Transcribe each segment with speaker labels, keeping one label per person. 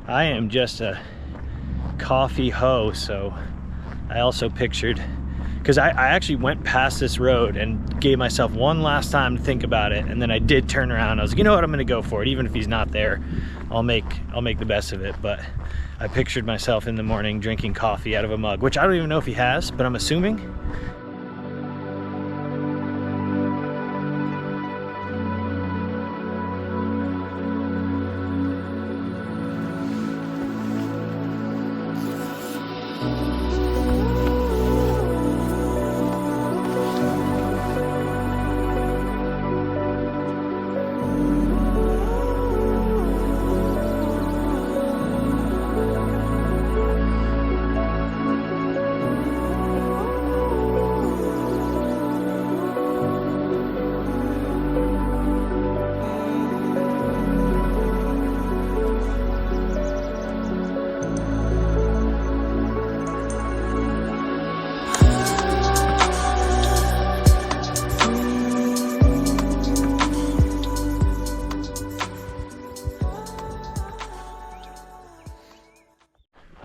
Speaker 1: I am just a coffee hoe, so I also pictured, because I actually went past this road and gave myself one last time to think about it, and then I did turn around. I was like, you know what, I'm gonna go for it. Even if he's not there, I'll make the best of it. But I pictured myself in the morning drinking coffee out of a mug, which I don't even know if he has, but I'm assuming.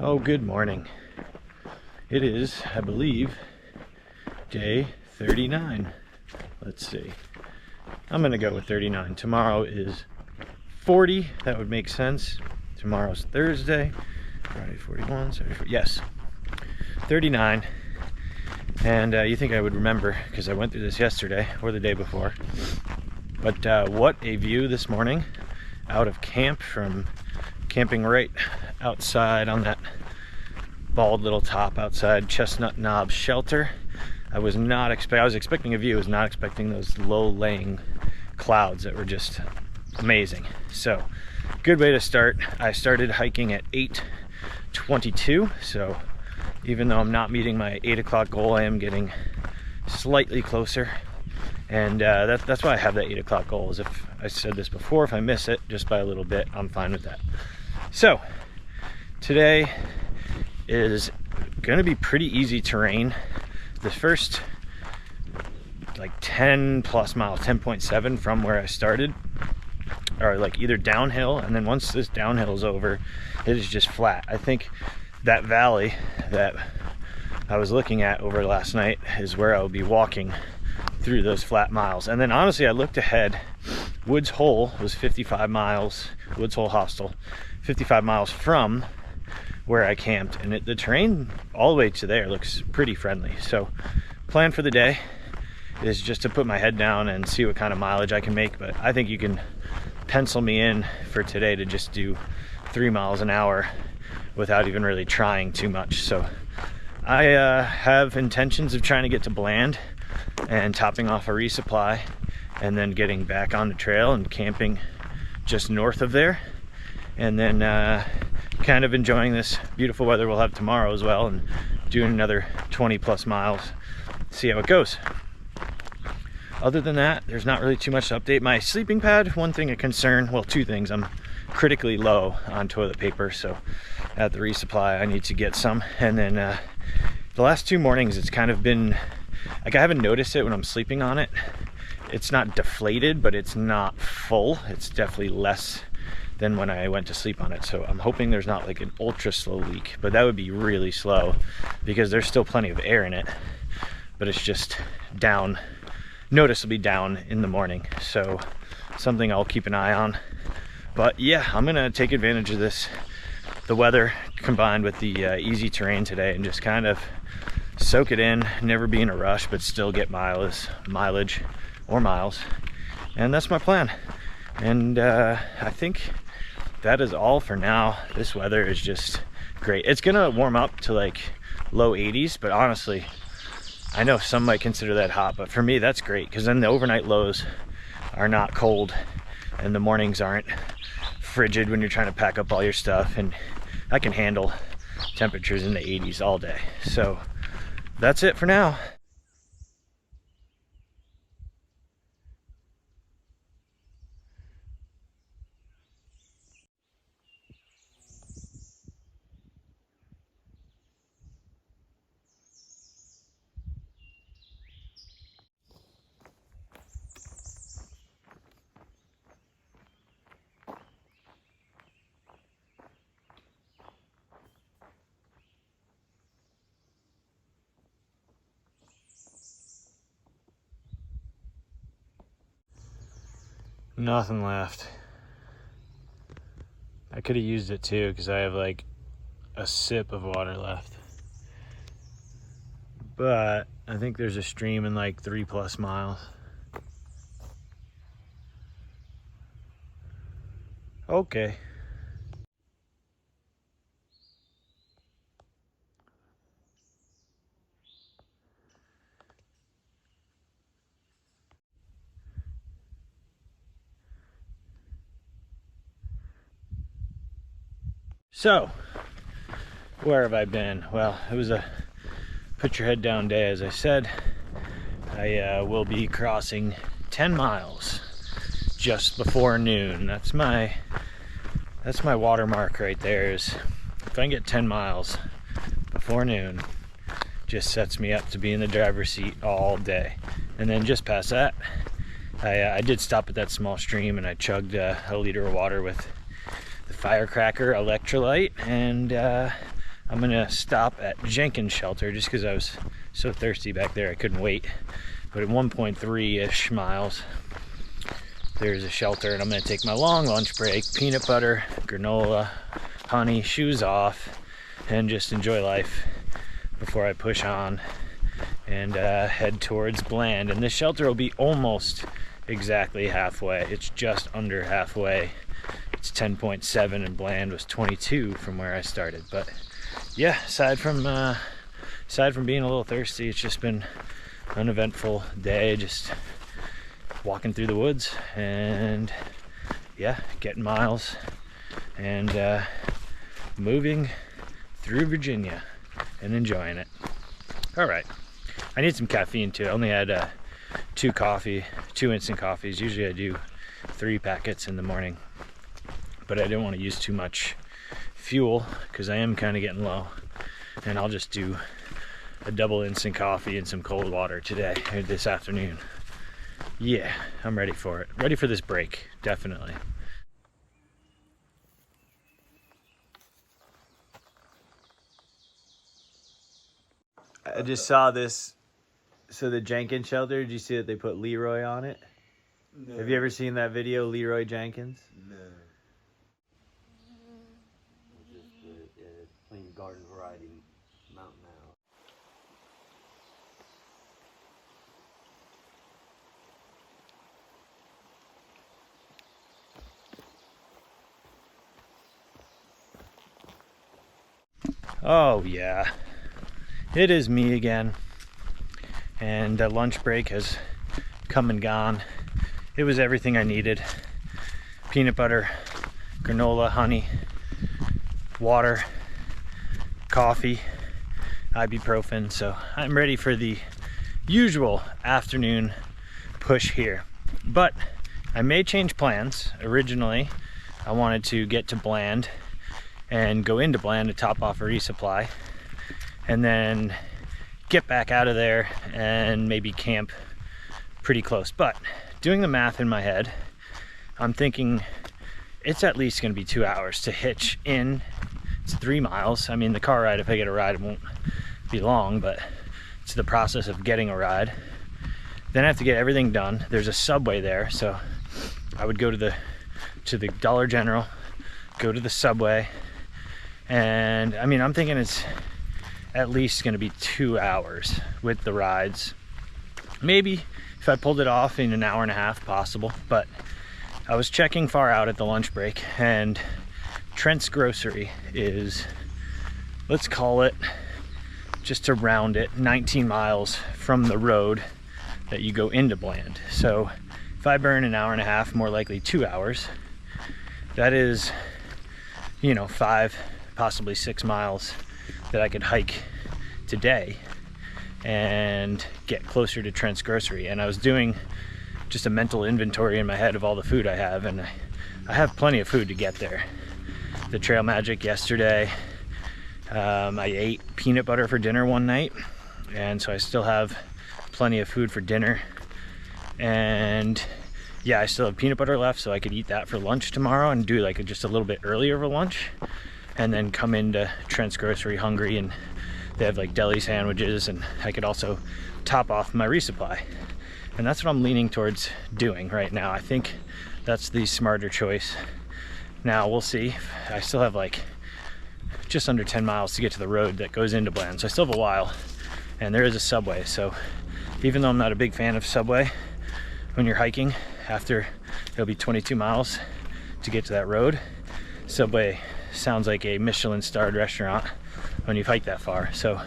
Speaker 1: Oh, good morning. It is, I believe, day 39. Let's see. I'm gonna go with 39. Tomorrow is 40. That would make sense. Tomorrow's Thursday. Friday 41, Saturday 40. Yes, 39. And you think I would remember because I went through this yesterday or the day before. But what a view this morning out of camp, from camping right outside on that bald little top outside Chestnut Knob Shelter. I was expecting a view. I was not expecting those low-laying clouds that were just amazing. So good way to start. I started hiking at 8:22, so even though I'm not meeting my 8 o'clock goal, I am getting slightly closer. And that's why I have that 8 o'clock goal. Is, if I said this before, if I miss it just by a little bit, I'm fine with that. So today is gonna be pretty easy terrain. The first like 10 plus miles, 10.7 from where I started, are like either downhill, and then once this downhill is over, it is just flat. I think that valley that I was looking at over last night is where I'll be walking through those flat miles. And then honestly, I looked ahead. Woods Hole was 55 miles, Woods Hole Hostel, 55 miles from where I camped, and the terrain all the way to there looks pretty friendly. So plan for the day is just to put my head down and see what kind of mileage I can make. But I think you can pencil me in for today to just do 3 miles an hour without even really trying too much. So I have intentions of trying to get to Bland and topping off a resupply, and then getting back on the trail and camping just north of there, and then kind of enjoying this beautiful weather we'll have tomorrow as well, and doing another 20 plus miles, see how it goes. Other than that, there's not really too much to update. My sleeping pad, one thing of concern, well, two things. I'm critically low on toilet paper, so at the resupply I need to get some. And then the last 2 mornings it's kind of been like, I haven't noticed it when I'm sleeping on it. It's not deflated, but it's not full. It's definitely less than when I went to sleep on it. So I'm hoping there's not like an ultra slow leak, but that would be really slow because there's still plenty of air in it, but it's just down, noticeably down in the morning. So something I'll keep an eye on. But yeah, I'm gonna take advantage of this, the weather combined with the easy terrain today, and just kind of soak it in, never be in a rush, but still get mileage or miles. And that's my plan. And I think that is all for now. This weather is just great. It's gonna warm up to like low 80s, but honestly, I know some might consider that hot, but for me that's great, because then the overnight lows are not cold and the mornings aren't frigid when you're trying to pack up all your stuff, and I can handle temperatures in the 80s all day. So that's it for now. Nothing left. I could have used it too because I have like a sip of water left. But I think there's a stream in like 3+ miles. Okay. So, where have I been? Well, it was a put your head down day, as I said. I will be crossing 10 miles just before noon. That's my watermark right there. Is if I can get 10 miles before noon, just sets me up to be in the driver's seat all day. And then just past that, I did stop at that small stream and I chugged a liter of water with the Firecracker electrolyte, and I'm gonna stop at Jenkins Shelter just because I was so thirsty back there I couldn't wait. But at 1.3-ish miles there's a shelter, and I'm gonna take my long lunch break, peanut butter, granola, honey, shoes off, and just enjoy life before I push on and head towards Bland. And this shelter will be almost exactly halfway. It's just under halfway. It's 10.7 and Bland was 22 from where I started. But yeah, aside from being a little thirsty, it's just been an uneventful day, just walking through the woods and yeah, getting miles and moving through Virginia and enjoying it. All right, I need some caffeine too. I only had two instant coffees. Usually I do 3 packets in the morning, but I didn't want to use too much fuel because I am kind of getting low, and I'll just do a double instant coffee and some cold water today or this afternoon. Yeah, I'm ready for it. Ready for this break, definitely. I just saw this. So the Jenkins Shelter, did you see that they put Leroy on it? No. Have you ever seen that video, Leroy Jenkins?
Speaker 2: No. Just a plain garden variety mountain owl.
Speaker 1: Oh yeah, it is me again, and the lunch break has come and gone. It was everything I needed: peanut butter, granola, honey, water, coffee, ibuprofen. So I'm ready for the usual afternoon push here, but I may change plans. Originally I wanted to get to Bland and go into Bland to top off a resupply, and then get back out of there and maybe camp pretty close. But doing the math in my head, I'm thinking it's at least going to be 2 hours to hitch in. It's 3 miles. I mean, the car ride, if I get a ride, it won't be long, but it's the process of getting a ride. Then I have to get everything done. There's a Subway there, so I would go to the Dollar General, go to the Subway, and I mean, I'm thinking it's at least going to be 2 hours with the rides. Maybe if I pulled it off in an hour and a half, possible. But I was checking far out at the lunch break, and Trent's Grocery is, let's call it, just to round it, 19 miles from the road that you go into Bland. So if I burn an hour and a half, more likely 2 hours, that is, you know, 5, possibly 6 miles that I could hike today and get closer to Trent's Grocery. And I was doing just a mental inventory in my head of all the food I have, and I have plenty of food to get there. The Trail Magic yesterday, I ate peanut butter for dinner one night, and so I still have plenty of food for dinner. And yeah, I still have peanut butter left, so I could eat that for lunch tomorrow and do like just a little bit earlier of a lunch, and then come into Trent's Grocery hungry, and they have like deli sandwiches, and I could also top off my resupply. And that's what I'm leaning towards doing right now. I think that's the smarter choice. Now we'll see. I still have like just under 10 miles to get to the road that goes into Bland, so I still have a while, and there is a subway. So even though I'm not a big fan of subway, when you're hiking, after it'll be 22 miles to get to that road, Subway sounds like a Michelin starred restaurant when you've hiked that far. So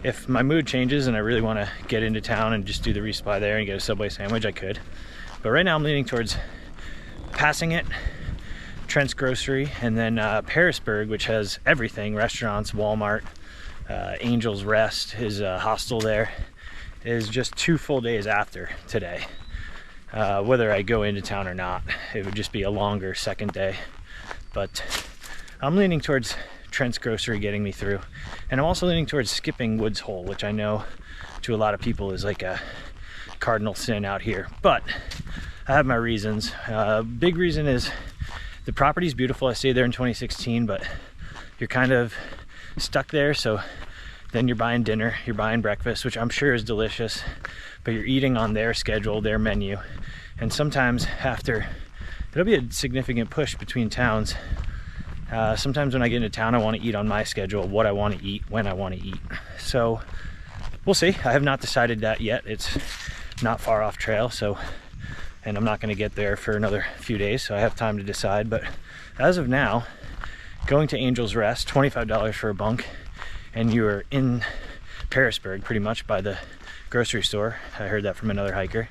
Speaker 1: if my mood changes and I really want to get into town and just do the resupply there and get a Subway sandwich, I could. But right now I'm leaning towards passing it, Trent's Grocery, and then Parisburg, which has everything, restaurants, Walmart, Angel's Rest, his hostel there, is just 2 full days after today. Whether I go into town or not, it would just be a longer second day. But I'm leaning towards Trent's Grocery getting me through. And I'm also leaning towards skipping Woods Hole, which I know to a lot of people is like a cardinal sin out here. But I have my reasons. Big reason is the property's beautiful. I stayed there in 2016, but you're kind of stuck there. So then you're buying dinner, you're buying breakfast, which I'm sure is delicious, but you're eating on their schedule, their menu. And sometimes after, it'll be a significant push between towns. Sometimes when I get into town, I want to eat on my schedule, what I want to eat, when I want to eat. So we'll see. I have not decided that yet. It's not far off trail, so, and I'm not going to get there for another few days, so I have time to decide. But as of now, going to Angel's Rest, $25 for a bunk, and you are in Parisburg pretty much by the grocery store. I heard that from another hiker.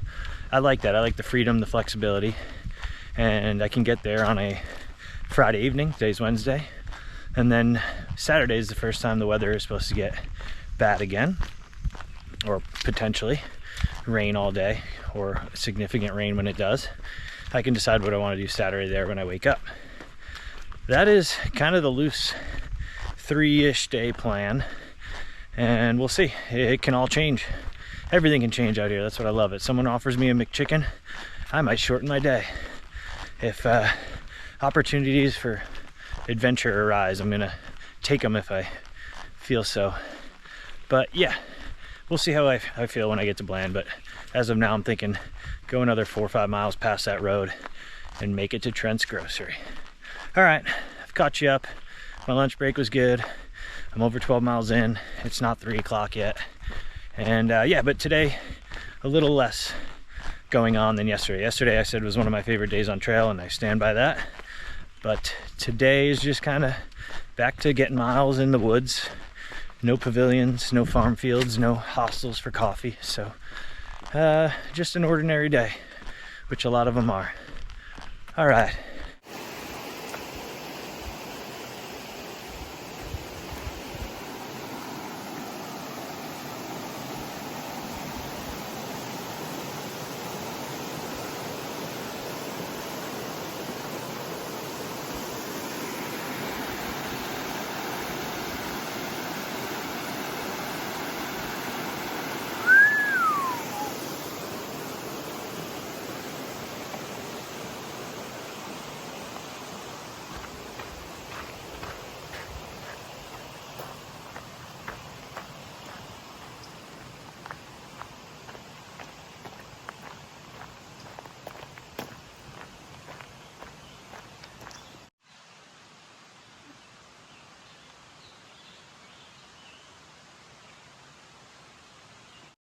Speaker 1: I like that. I like the freedom, the flexibility, and I can get there on a Friday evening. Today's Wednesday, and then Saturday is the first time the weather is supposed to get bad again, or potentially rain all day, or significant rain when it does. I can decide what I want to do Saturday there when I wake up. That is kind of the loose 3-ish day plan, and we'll see. It can all change. Everything can change out here. That's what I love. It. Someone offers me a McChicken, I might shorten my day. If opportunities for adventure arise, I'm gonna take them if I feel so. But yeah, we'll see how I feel when I get to Bland. But as of now, I'm thinking go another 4 or 5 miles past that road and make it to Trent's Grocery. All right, I've caught you up. My lunch break was good. I'm over 12 miles in. It's not 3 o'clock yet. And yeah, but today a little less going on than yesterday. Yesterday I said was one of my favorite days on trail, and I stand by that. But today is just kind of back to getting miles in the woods. No pavilions, no farm fields, no hostels for coffee. So just an ordinary day, which a lot of them are. All right.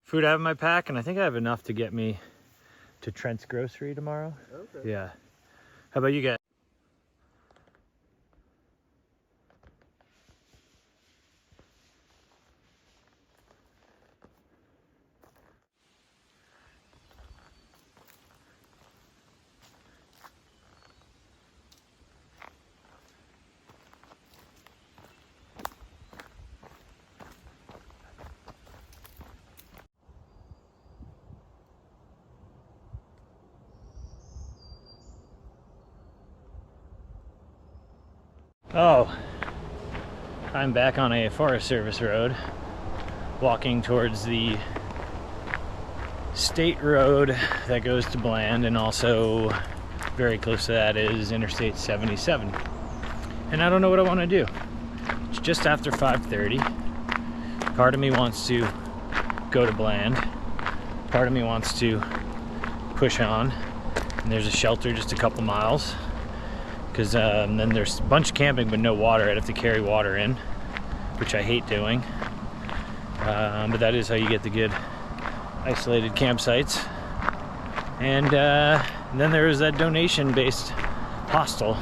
Speaker 1: Food I have in my pack, and I think I have enough to get me to Trent's Grocery tomorrow. Okay. Yeah. How about you guys? Oh, I'm back on a Forest Service road, walking towards the state road that goes to Bland, and also very close to that is Interstate 77. And I don't know what I want to do. It's just after 5:30. Part of me wants to go to Bland. Part of me wants to push on and there's a shelter just a couple miles. Because then there's a bunch of camping but no water. I'd have to carry water in, which I hate doing. But that is how you get the good isolated campsites. And then there is that donation-based hostel.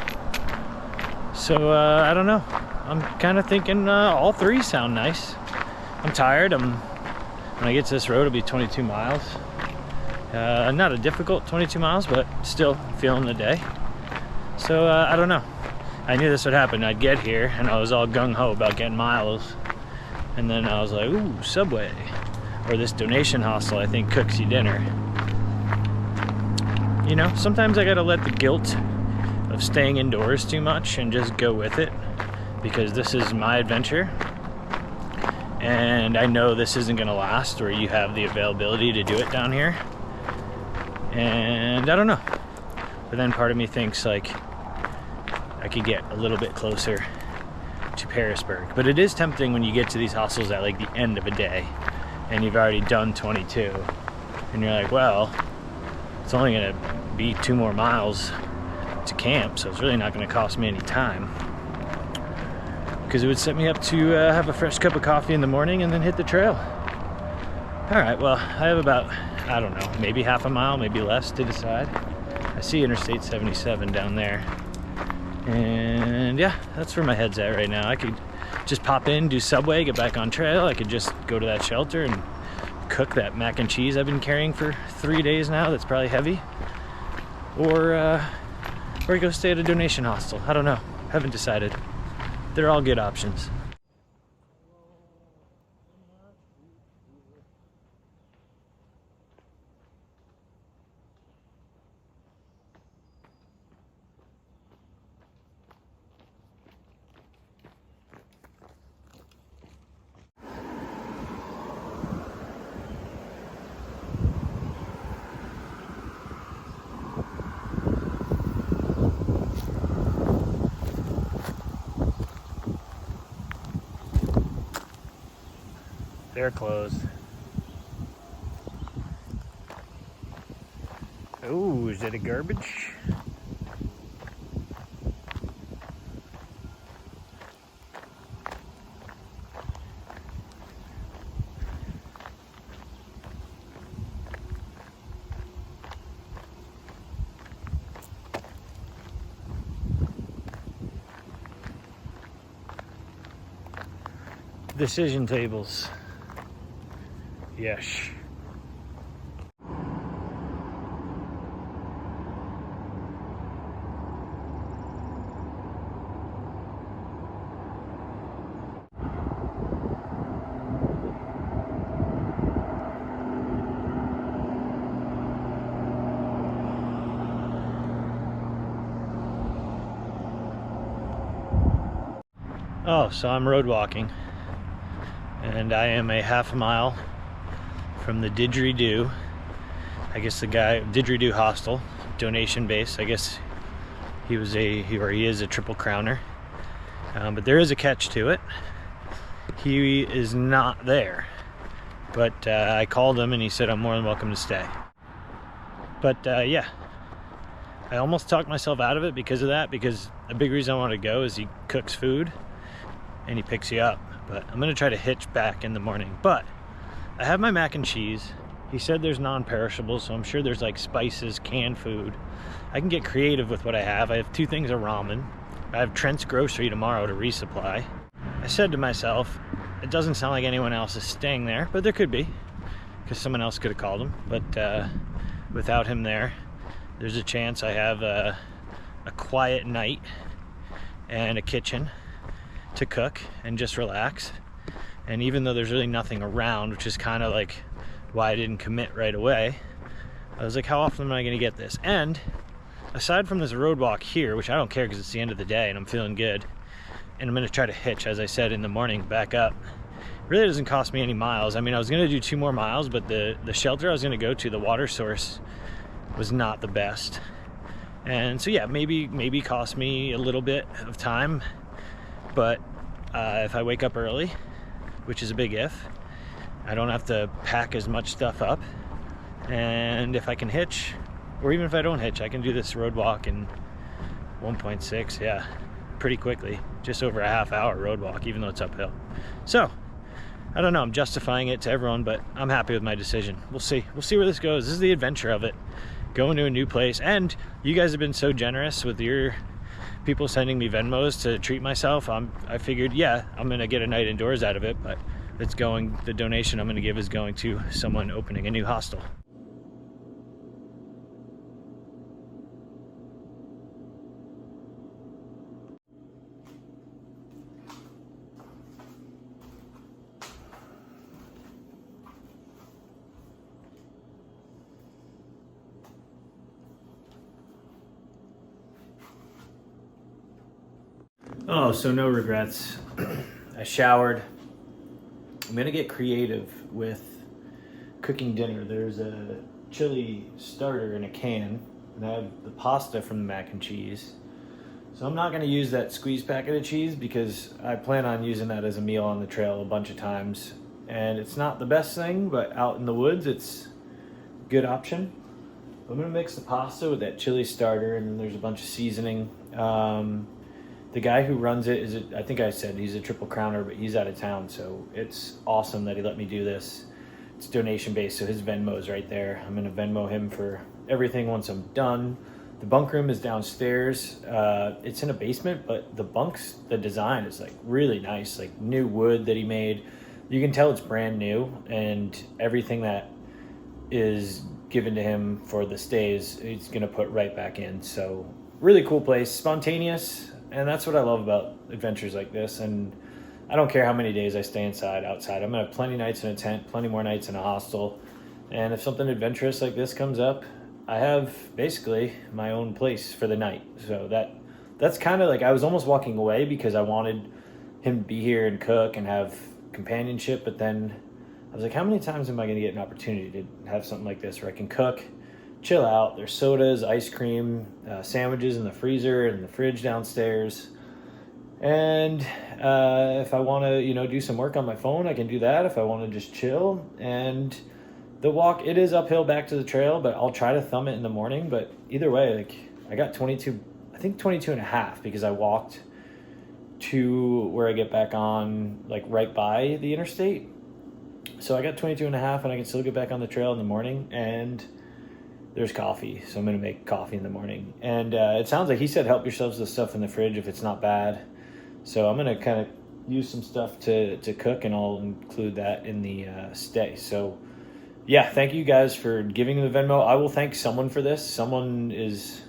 Speaker 1: So I don't know. I'm kind of thinking all three sound nice. I'm tired. When I get to this road, it'll be 22 miles. Not a difficult 22 miles, but still feeling the day. So I don't know. I knew this would happen. I'd get here and I was all gung-ho about getting miles. And then I was like, ooh, Subway. Or this donation hostel, I think, cooks you dinner. You know, sometimes I gotta let the guilt of staying indoors too much and just go with it. Because this is my adventure. And I know this isn't gonna last, or you have the availability to do it down here. And I don't know. But then part of me thinks like I could get a little bit closer to Parisburg. But it is tempting when you get to these hostels at like the end of a day and you've already done 22 and you're like, well, it's only gonna be 2 more miles to camp, so it's really not gonna cost me any time, because it would set me up to have a fresh cup of coffee in the morning and then hit the trail. All right, well, I have about, I don't know, maybe half a mile, maybe less to decide. I see Interstate 77 down there. And yeah, that's where my head's at right now. I could just pop in, do Subway, get back on trail. I could just go to that shelter and cook that mac and cheese I've been carrying for 3 days now. That's probably heavy. Or go stay at a donation hostel. I don't know. Haven't decided. They're all good options. They're closed. Oh, is that a garbage? Decision tables. Yes. Oh, so I'm road walking, and I am a half mile from the Dijeridoo. I guess the guy, Dijeridoo hostel, donation base. I guess he is a triple crowner, but there is a catch to it. He is not there, but I called him and he said I'm more than welcome to stay. But yeah, I almost talked myself out of it because of that, because a big reason I want to go is he cooks food and he picks you up. But I'm gonna try to hitch back in the morning. But I have my mac and cheese. He said there's non-perishables, so I'm sure there's like spices, canned food. I can get creative with what I have. I have 2 things of ramen. I have Trent's Grocery tomorrow to resupply. I said to myself, it doesn't sound like anyone else is staying there, but there could be, because someone else could have called him. But without him there, there's a chance I have a quiet night and a kitchen to cook and just relax. And even though there's really nothing around, which is kind of like why I didn't commit right away, I was like, how often am I going to get this? And aside from this road walk here, which I don't care because it's the end of the day and I'm feeling good, and I'm going to try to hitch, as I said, in the morning back up, it really doesn't cost me any miles. I mean, I was going to do 2 more miles, but the shelter I was going to go to, the water source, was not the best. And so yeah, maybe cost me a little bit of time. But if I wake up early, which is a big if, I don't have to pack as much stuff up. And if I can hitch, or even if I don't hitch, I can do this road walk in 1.6, yeah, pretty quickly. Just over a half hour road walk, even though it's uphill. So, I don't know, I'm justifying it to everyone, but I'm happy with my decision. We'll see where this goes. This is the adventure of it, going to a new place. And you guys have been so generous with your people sending me Venmos to treat myself. I figured, yeah, I'm gonna get a night indoors out of it, but the donation I'm gonna give is going to someone opening a new hostel. Oh, so no regrets. I showered. I'm gonna get creative with cooking dinner. There's a chili starter in a can, and I have the pasta from the mac and cheese. So I'm not gonna use that squeeze packet of cheese because I plan on using that as a meal on the trail a bunch of times. And it's not the best thing, but out in the woods, it's a good option. I'm gonna mix the pasta with that chili starter, and then there's a bunch of seasoning. The guy who runs it I think I said he's a Triple Crowner, but he's out of town, so it's awesome that he let me do this. It's donation based, so his Venmo is right there. I'm gonna Venmo him for everything once I'm done. The bunk room is downstairs. It's in a basement, but the design is like really nice, like new wood that he made. You can tell it's brand new, and everything that is given to him for the stays, he's gonna put right back in. So really cool place, spontaneous. And that's what I love about adventures like this. And I don't care how many days I stay outside. I'm gonna have plenty nights in a tent, plenty more nights in a hostel. And if something adventurous like this comes up, I have basically my own place for the night. So that's kind of like, I was almost walking away because I wanted him to be here and cook and have companionship. But then I was like, how many times am I gonna get an opportunity to have something like this where I can cook, chill out? There's sodas, ice cream, sandwiches in the freezer and the fridge downstairs. And if I want to, do some work on my phone, I can do that. If I want to just chill. And the walk, it is uphill back to the trail, but I'll try to thumb it in the morning. But either way, like I got 22 and a half because I walked to where I get back on, like right by the interstate. So I got 22 and a half, and I can still get back on the trail in the morning. And there's coffee, so I'm gonna make coffee in the morning. And it sounds like he said help yourselves to stuff in the fridge if it's not bad. So I'm gonna kind of use some stuff to cook, and I'll include that in the stay. So yeah, thank you guys for giving the Venmo. I will thank someone for this. Someone is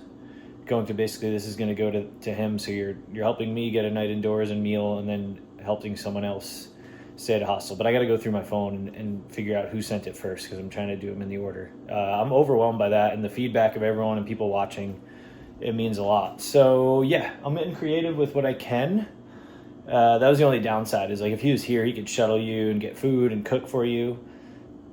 Speaker 1: going to this is gonna go to him. So you're helping me get a night indoors and meal, and then helping someone else stay at a hostel. But I got to go through my phone and figure out who sent it first, because I'm trying to do them in the order. I'm overwhelmed by that, and the feedback of everyone and people watching, it means a lot. So yeah, I'm getting creative with what I can. That was the only downside, is like if he was here, he could shuttle you and get food and cook for you.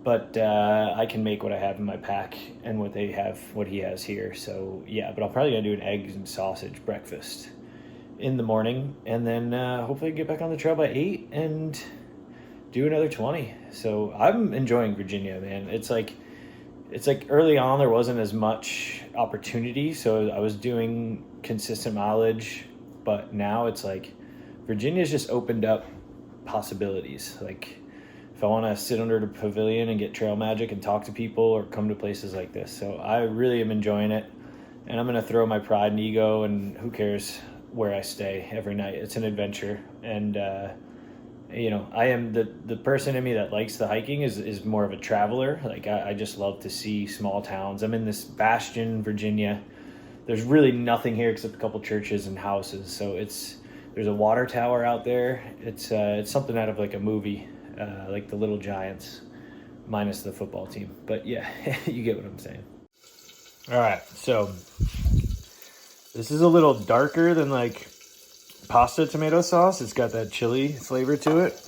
Speaker 1: But I can make what I have in my pack and what he has here. So yeah, but I'm probably gonna do an eggs and sausage breakfast in the morning, and then hopefully get back on the trail by 8 and do another 20. So I'm enjoying Virginia, man. It's like early on there wasn't as much opportunity, so I was doing consistent mileage, but now it's like Virginia's just opened up possibilities. Like if I want to sit under the pavilion and get trail magic and talk to people, or come to places like this. So I really am enjoying it, and I'm gonna throw my pride and ego, and who cares where I stay every night. It's an adventure. And I am the person in me that likes the hiking is more of a traveler. Like I just love to see small towns. I'm in this Bastian, Virginia. There's really nothing here except a couple churches and houses. So there's a water tower out there. It's something out of like a movie, like The Little Giants, minus the football team. But yeah, you get what I'm saying. All right, so this is a little darker than like pasta tomato sauce. It's got that chili flavor to it.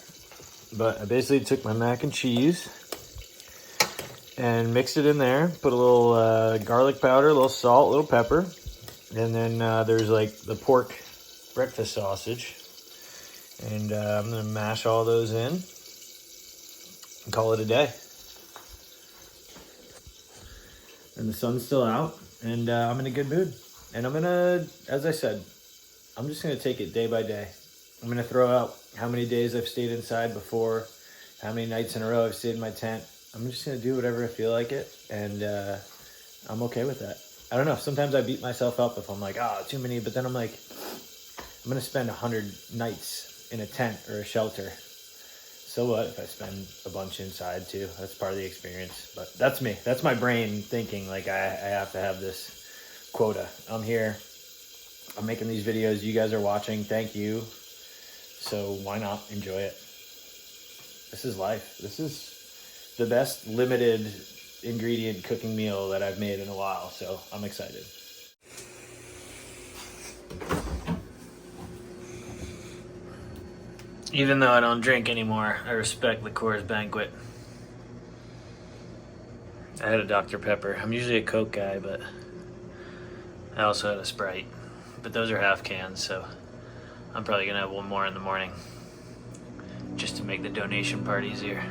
Speaker 1: But I basically took my mac and cheese and mixed it in there. Put a little garlic powder, a little salt, a little pepper. And then there's like the pork breakfast sausage. And I'm going to mash all those in and call it a day. and the sun's still out, and I'm in a good mood. And I'm gonna, as I said, I'm just gonna take it day by day. I'm gonna throw out how many days I've stayed inside before, how many nights in a row I've stayed in my tent. I'm just gonna do whatever I feel like it, and I'm okay with that. I don't know, sometimes I beat myself up if I'm like, oh, too many, but then I'm like, I'm gonna spend 100 nights in a tent or a shelter. So what if I spend a bunch inside too? That's part of the experience. But that's me. That's my brain thinking like I have to have this quota. I'm here. I'm making these videos. You guys are watching. Thank you. So why not enjoy it? This is life. This is the best limited ingredient cooking meal that I've made in a while. So I'm excited. Even though I don't drink anymore, I respect the Coors Banquet. I had a Dr. Pepper. I'm usually a Coke guy, but I also had a Sprite. But those are half cans, so I'm probably gonna have one more in the morning just to make the donation part easier.